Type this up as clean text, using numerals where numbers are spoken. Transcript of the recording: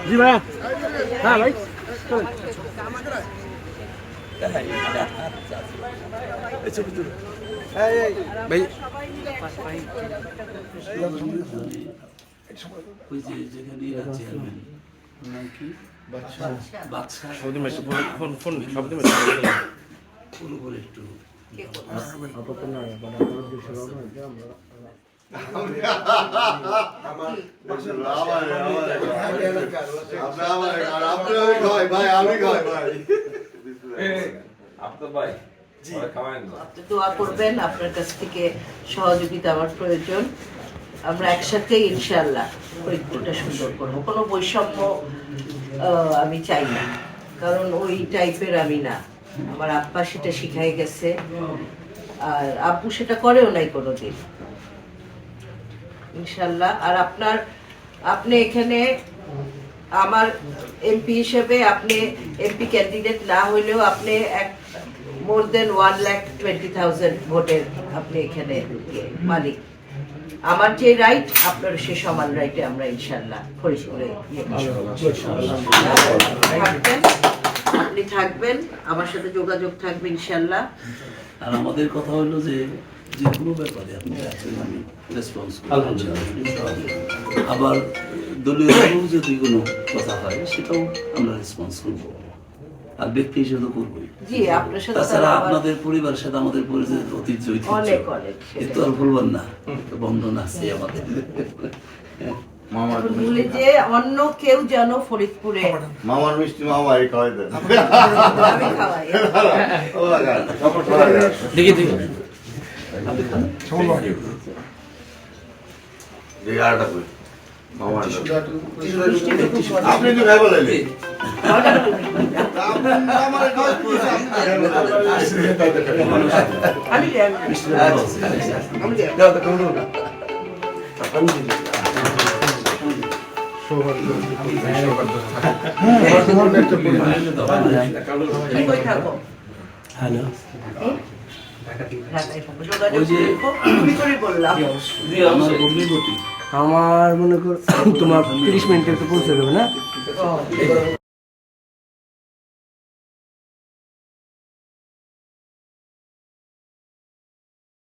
জি ভাইয়া। হ্যাঁ ভাই ভাই ওই যে যেখানে চেয়ারম্যান নাম কি বাদশা শব্দ মেশে ফোন ফোন শব্দ ফোন করে একটু আপনি দোয়া করবেন, আপনার কাছ থেকে সহযোগিতা আমার প্রয়োজন। আমরা একসাথে ইনশাআল্লাহ ফরিদপুরটা সুন্দর করবো। কোনো বৈষম্য আমি চাই না, কারণ ওই টাইপের আমি না। আমার আব্বা সেটা শিখাই গেছে, আর আব্বু সেটা করেও নাই কোনোদিন ইনশাআল্লাহ। আর আপনি এখানে আমার এমপি হিসেবে, আপনি এমপি ক্যান্ডিডেট না হইলেও আপনি মোর দেন 1,20,000 ভোটের আপনি এখানে মালিক। আমার যে রাইট, আপনার সে সমান রাইটে আমরা ইনশাল্লাহ ফরিদপুরে থাকবেন, আপনি থাকবেন, আমার সাথে যোগাযোগ থাকবে ইনশাল্লাহ। আর আমাদের কথা হলো যে যে কোনো ব্যাপারে আপনি আমি রেসপন্স আবার দলীয় যদি কোনো কথা হয় সেটাও আমরা রেসপন্স করবো, আর ব্যক্তি হিসেবে করবোই। জি, আপনার সাথে তাছাড়া আপনাদের পরিবারের সাথে আমাদের পরিচয় ঐতিহ্য কিন্তু আর ভুলবেন না, বন্ধন আছে আমাদের। ভুলে যে অন্য কেউ যেন ফরিদপুরে মামার মিষ্টি মামাই খাওয়াই দেন। আমি খাওয়াই। দেখি দেখি আপনি তো ভাই বলেন হ্যালো, আমার মনে কর তোমার 30 মিনিটে তো পৌঁছে দেবে না।